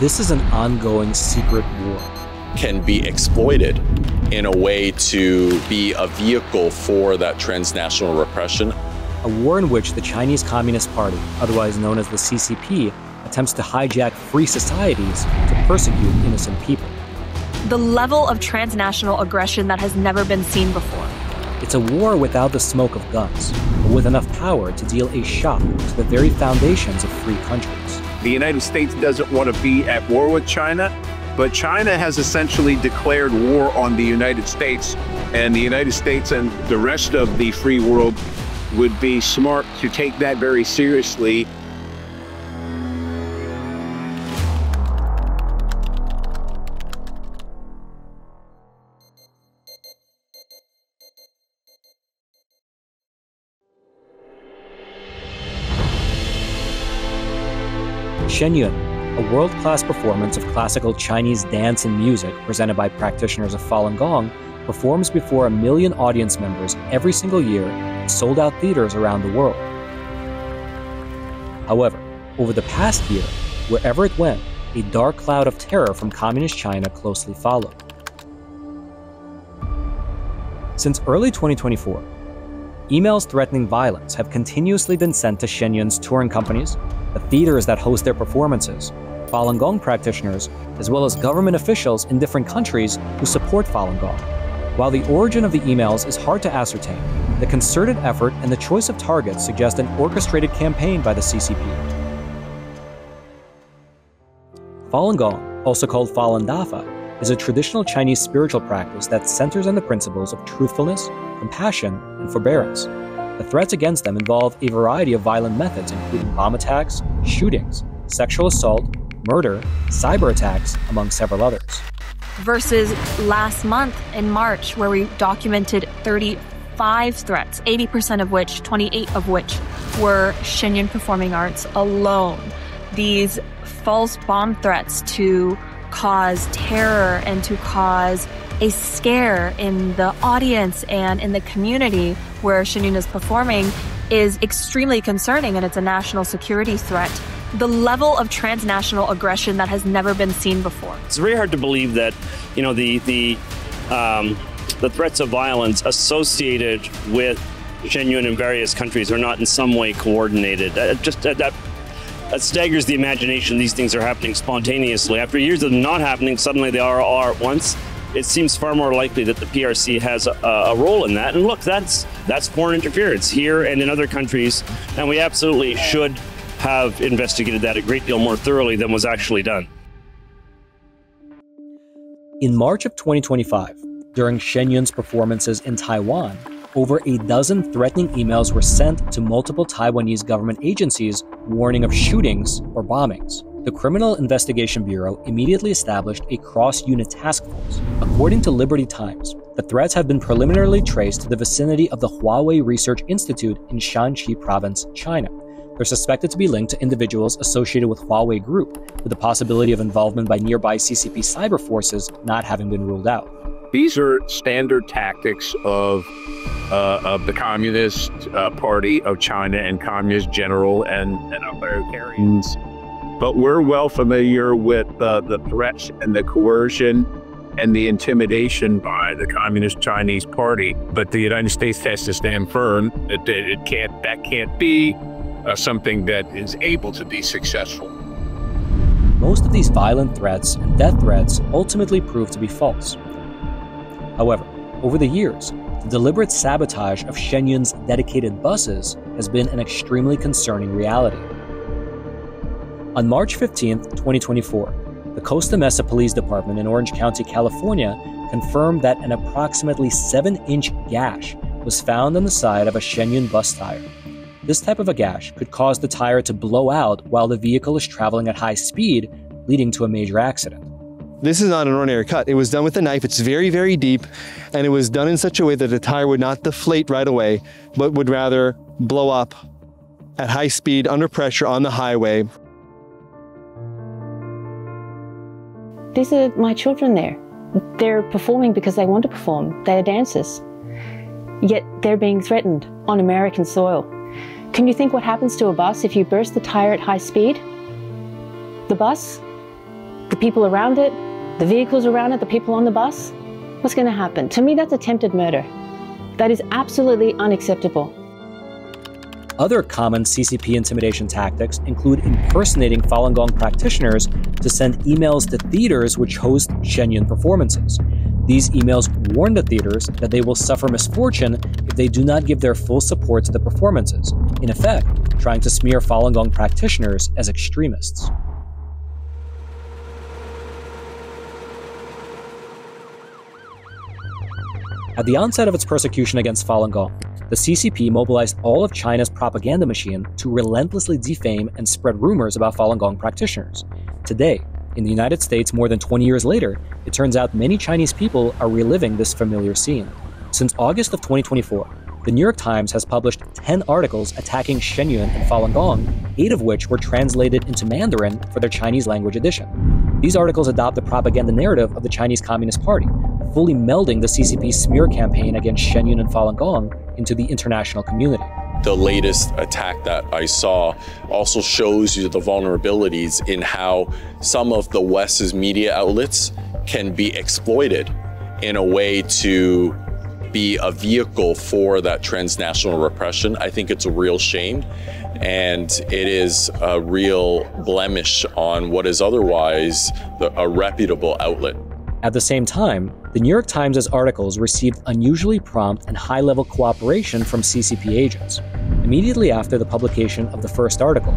This is an ongoing secret war. Can be exploited in a way to be a vehicle for that transnational repression. A war in which the Chinese Communist Party, otherwise known as the CCP, attempts to hijack free societies to persecute innocent people. The level of transnational aggression that has never been seen before. It's a war without the smoke of guns, but with enough power to deal a shock to the very foundations of free countries. The United States doesn't want to be at war with China, but China has essentially declared war on the United States, and the United States and the rest of the free world would be smart to take that very seriously. Shenyun, a world-class performance of classical Chinese dance and music presented by practitioners of Falun Gong, performs before 1 million audience members every single year in sold-out theaters around the world. However, over the past year, wherever it went, a dark cloud of terror from Communist China closely followed. Since early 2024, emails threatening violence have continuously been sent to Shenyun's touring companies, the theaters that host their performances, Falun Gong practitioners, as well as government officials in different countries who support Falun Gong. While the origin of the emails is hard to ascertain, the concerted effort and the choice of targets suggest an orchestrated campaign by the CCP. Falun Gong, also called Falun Dafa, is a traditional Chinese spiritual practice that centers on the principles of truthfulness, compassion, and forbearance. The threats against them involve a variety of violent methods, including bomb attacks, shootings, sexual assault, murder, cyber attacks, among several others. Versus last month in March, where we documented 35 threats, 80% of which, 28 of which, were Shenyun Performing Arts alone. These false bomb threats to cause terror and to cause a scare in the audience and in the community where Shenyun is performing is extremely concerning, and it's a national security threat. The level of transnational aggression that has never been seen before. It's very hard to believe that, you know, the threats of violence associated with Shenyun in various countries are not in some way coordinated. That staggers the imagination. These things are happening spontaneously. After years of them not happening, suddenly they are all at once. It seems far more likely that the PRC has a role in that. And look, that's foreign interference here and in other countries, and we absolutely should have investigated that a great deal more thoroughly than was actually done. In March of 2025, during Shenyun's performances in Taiwan, over a dozen threatening emails were sent to multiple Taiwanese government agencies warning of shootings or bombings. The Criminal Investigation Bureau immediately established a cross-unit task force. According to Liberty Times, the threats have been preliminarily traced to the vicinity of the Huawei Research Institute in Shanxi Province, China. They're suspected to be linked to individuals associated with Huawei Group, with the possibility of involvement by nearby CCP cyber forces not having been ruled out. These are standard tactics of the Communist Party of China and Communist General and authoritarians. But we're well familiar with the threats and the coercion and the intimidation by the Communist Chinese Party. But the United States has to stand firm that that can't be something that is able to be successful. Most of these violent threats and death threats ultimately prove to be false. However, over the years, the deliberate sabotage of Shenyun's dedicated buses has been an extremely concerning reality. On March 15, 2024, the Costa Mesa Police Department in Orange County, California, confirmed that an approximately 7-inch gash was found on the side of a Shenyun bus tire. This type of a gash could cause the tire to blow out while the vehicle is traveling at high speed, leading to a major accident. This is not an ordinary cut. It was done with a knife. It's very, very deep, and it was done in such a way that the tire would not deflate right away, but would rather blow up at high speed under pressure on the highway. These are my children there. They're performing because they want to perform. They are dancers. Yet they're being threatened on American soil. Can you think what happens to a bus if you burst the tire at high speed? The bus the people around it, the vehicles around it, the people on the bus, what's going to happen? To me, that's attempted murder. That is absolutely unacceptable. Other common CCP intimidation tactics include impersonating Falun Gong practitioners to send emails to theaters which host Shenyun performances. These emails warn the theaters that they will suffer misfortune if they do not give their full support to the performances, in effect, trying to smear Falun Gong practitioners as extremists. At the onset of its persecution against Falun Gong, the CCP mobilized all of China's propaganda machine to relentlessly defame and spread rumors about Falun Gong practitioners. Today, in the United States more than 20 years later, it turns out many Chinese people are reliving this familiar scene. Since August of 2024, the New York Times has published 10 articles attacking Shenyun and Falun Gong, 8 of which were translated into Mandarin for their Chinese language edition. These articles adopt the propaganda narrative of the Chinese Communist Party, fully melding the CCP's smear campaign against Shenyun and Falun Gong into the international community. The latest attack that I saw also shows you the vulnerabilities in how some of the West's media outlets can be exploited in a way to be a vehicle for that transnational repression. I think it's a real shame, and it is a real blemish on what is otherwise a reputable outlet. At the same time, the New York Times' articles received unusually prompt and high-level cooperation from CCP agents. Immediately after the publication of the first article,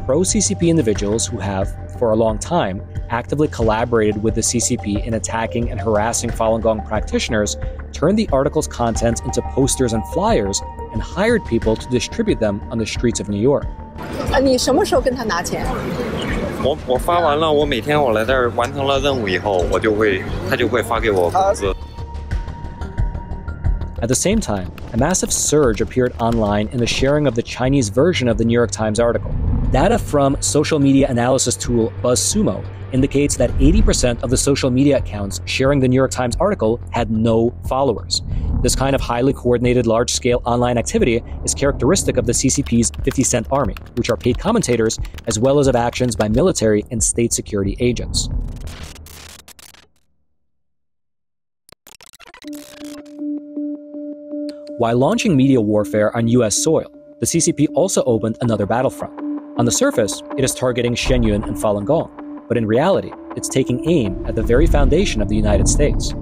pro-CCP individuals who have, for a long time, actively collaborated with the CCP in attacking and harassing Falun Gong practitioners turned the article's contents into posters and flyers and hired people to distribute them on the streets of New York. 你什么时候跟他拿钱？我发完了，我每天我来这儿完成了任务以后，他就会发给我工资。 At the same time, a massive surge appeared online in the sharing of the Chinese version of the New York Times article. Data from social media analysis tool BuzzSumo indicates that 80% of the social media accounts sharing the New York Times article had no followers. This kind of highly coordinated large-scale online activity is characteristic of the CCP's 50-cent army, which are paid commentators, as well as of actions by military and state security agents. While launching media warfare on US soil, the CCP also opened another battlefront. On the surface, it is targeting Shenyun and Falun Gong, but in reality, it's taking aim at the very foundation of the United States.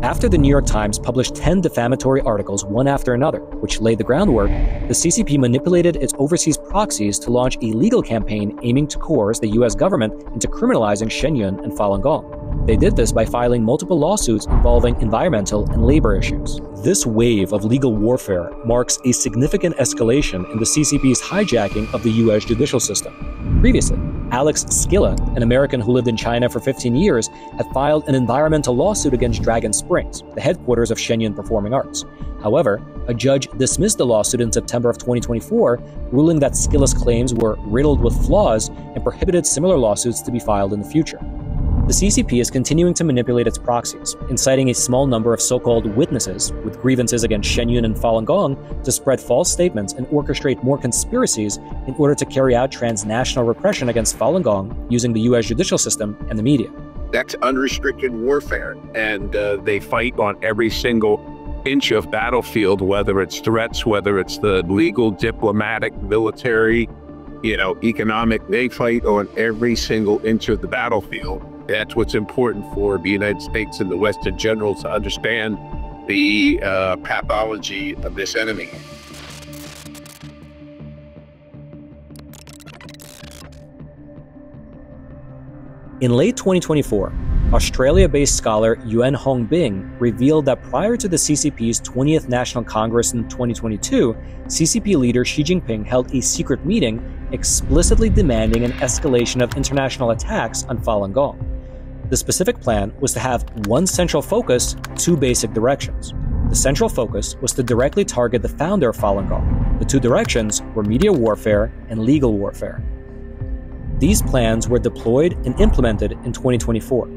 After the New York Times published 10 defamatory articles one after another, which laid the groundwork, the CCP manipulated its overseas proxies to launch a legal campaign aiming to coerce the US government into criminalizing Shenyun and Falun Gong. They did this by filing multiple lawsuits involving environmental and labor issues. This wave of legal warfare marks a significant escalation in the CCP's hijacking of the US judicial system. Previously, Alex Skilla, an American who lived in China for 15 years, had filed an environmental lawsuit against Dragon Springs, the headquarters of Shenyun Performing Arts. However, a judge dismissed the lawsuit in September of 2024, ruling that Skilla's claims were riddled with flaws and prohibited similar lawsuits to be filed in the future. The CCP is continuing to manipulate its proxies, inciting a small number of so-called witnesses with grievances against Shenyun and Falun Gong to spread false statements and orchestrate more conspiracies in order to carry out transnational repression against Falun Gong using the US judicial system and the media. That's unrestricted warfare, and they fight on every single inch of battlefield, whether it's threats, whether it's the legal, diplomatic, military, economic. They fight on every single inch of the battlefield. That's what's important for the United States and the West in general, to understand the pathology of this enemy. In late 2024, Australia-based scholar Yuan Hong Bing revealed that prior to the CCP's 20th National Congress in 2022, CCP leader Xi Jinping held a secret meeting explicitly demanding an escalation of international attacks on Falun Gong. The specific plan was to have one central focus, two basic directions. The central focus was to directly target the founder of Falun Gong. The two directions were media warfare and legal warfare. These plans were deployed and implemented in 2024.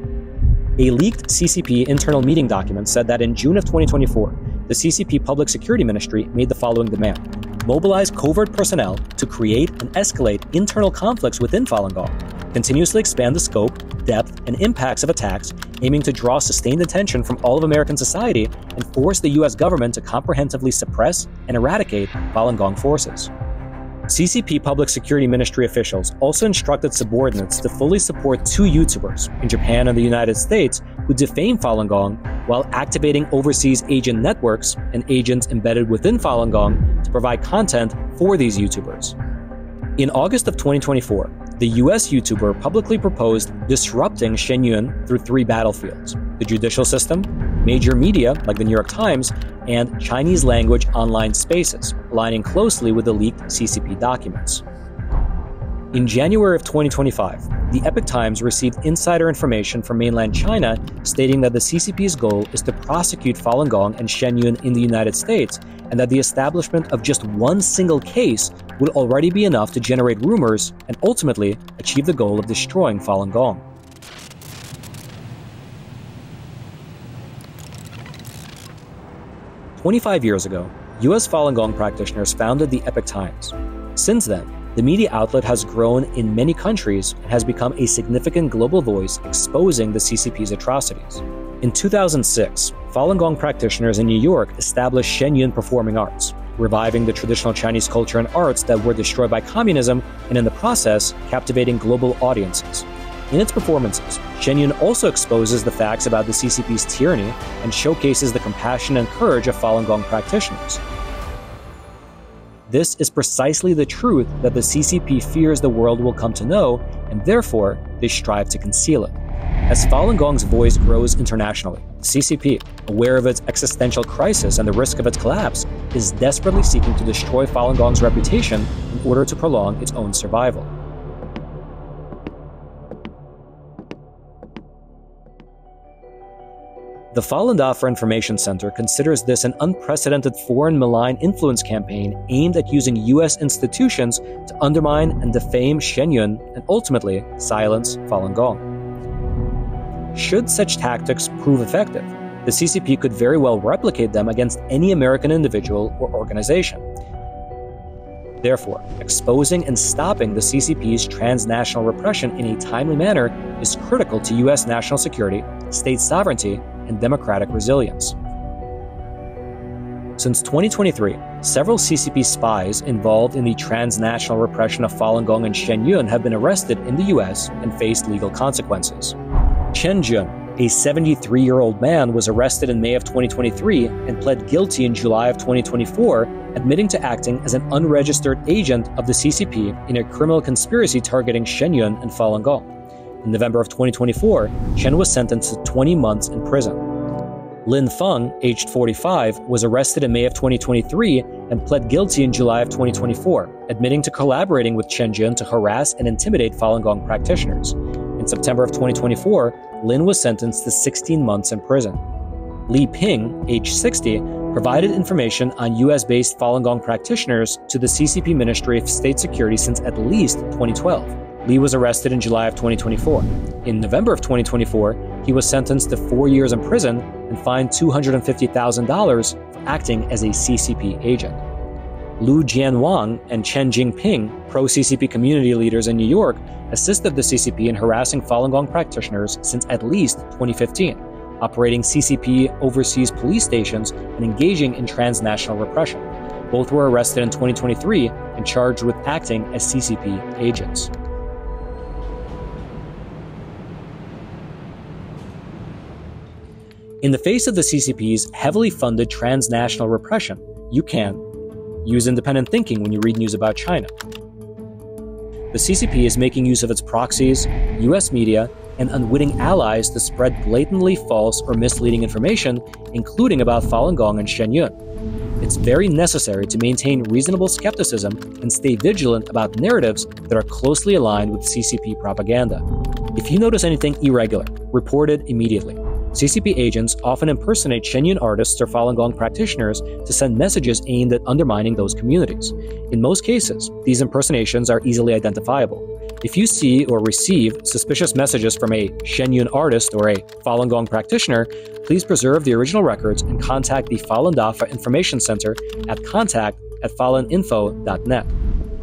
A leaked CCP internal meeting document said that in June of 2024, the CCP Public Security Ministry made the following demand: mobilize covert personnel to create and escalate internal conflicts within Falun Gong, continuously expand the scope, depth, and impacts of attacks, aiming to draw sustained attention from all of American society and force the US government to comprehensively suppress and eradicate Falun Gong forces. CCP Public Security Ministry officials also instructed subordinates to fully support 2 YouTubers in Japan and the United States who defame Falun Gong while activating overseas agent networks and agents embedded within Falun Gong to provide content for these YouTubers. In August of 2024, the US YouTuber publicly proposed disrupting Shenyun through 3 battlefields: the judicial system, major media like the New York Times, and Chinese language online spaces, aligning closely with the leaked CCP documents. In January of 2025, the Epoch Times received insider information from mainland China stating that the CCP's goal is to prosecute Falun Gong and Shenyun in the United States, and that the establishment of just one single case would already be enough to generate rumors and ultimately achieve the goal of destroying Falun Gong. "25 years ago, US Falun Gong practitioners founded the Epoch Times. Since then, the media outlet has grown in many countries and has become a significant global voice exposing the CCP's atrocities. In 2006, Falun Gong practitioners in New York established Shenyun Performing Arts, reviving the traditional Chinese culture and arts that were destroyed by communism and in the process, captivating global audiences. In its performances, Shenyun also exposes the facts about the CCP's tyranny and showcases the compassion and courage of Falun Gong practitioners. This is precisely the truth that the CCP fears the world will come to know, and therefore, they strive to conceal it. As Falun Gong's voice grows internationally, the CCP, aware of its existential crisis and the risk of its collapse, is desperately seeking to destroy Falun Gong's reputation in order to prolong its own survival. The Falun Dafa Information Center considers this an unprecedented foreign malign influence campaign aimed at using US institutions to undermine and defame Shenyun and ultimately silence Falun Gong. Should such tactics prove effective, the CCP could very well replicate them against any American individual or organization. Therefore, exposing and stopping the CCP's transnational repression in a timely manner is critical to US national security, state sovereignty, and democratic resilience. Since 2023, several CCP spies involved in the transnational repression of Falun Gong and Shenyun have been arrested in the US and faced legal consequences. Chen Jun, a 73-year-old man, was arrested in May of 2023 and pled guilty in July of 2024, admitting to acting as an unregistered agent of the CCP in a criminal conspiracy targeting Shenyun and Falun Gong. In November of 2024, Chen was sentenced to 20 months in prison. Lin Feng, aged 45, was arrested in May of 2023 and pled guilty in July of 2024, admitting to collaborating with Chen Jun to harass and intimidate Falun Gong practitioners. In September of 2024, Lin was sentenced to 16 months in prison. Li Ping, aged 60, provided information on US-based Falun Gong practitioners to the CCP Ministry of State Security since at least 2012. Li was arrested in July of 2024. In November of 2024, he was sentenced to 4 years in prison and fined $250,000 for acting as a CCP agent. Lu Jianwang and Chen Jingping, pro-CCP community leaders in New York, assisted the CCP in harassing Falun Gong practitioners since at least 2015, operating CCP overseas police stations and engaging in transnational repression. Both were arrested in 2023 and charged with acting as CCP agents. In the face of the CCP's heavily funded transnational repression, you can use independent thinking when you read news about China. The CCP is making use of its proxies, US media, and unwitting allies to spread blatantly false or misleading information, including about Falun Gong and Shenyun. It's very necessary to maintain reasonable skepticism and stay vigilant about narratives that are closely aligned with CCP propaganda. If you notice anything irregular, report it immediately. CCP agents often impersonate Shenyun artists or Falun Gong practitioners to send messages aimed at undermining those communities. In most cases, these impersonations are easily identifiable. If you see or receive suspicious messages from a Shenyun artist or a Falun Gong practitioner, please preserve the original records and contact the Falun Dafa Information Center at contact@faluninfo.net.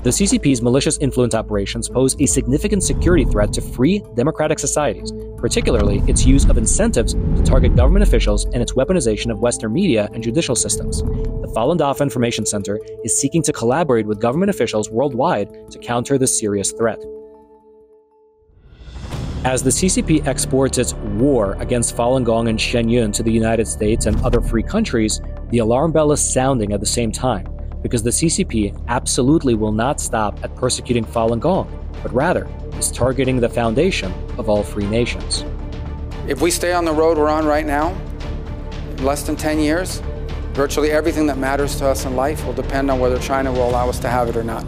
The CCP's malicious influence operations pose a significant security threat to free, democratic societies, particularly its use of incentives to target government officials and its weaponization of Western media and judicial systems. The Falun Dafa Information Center is seeking to collaborate with government officials worldwide to counter this serious threat. As the CCP exports its war against Falun Gong and Shenyun to the United States and other free countries, the alarm bell is sounding at the same time, because the CCP absolutely will not stop at persecuting Falun Gong, but rather is targeting the foundation of all free nations. If we stay on the road we're on right now, in less than 10 years, virtually everything that matters to us in life will depend on whether China will allow us to have it or not.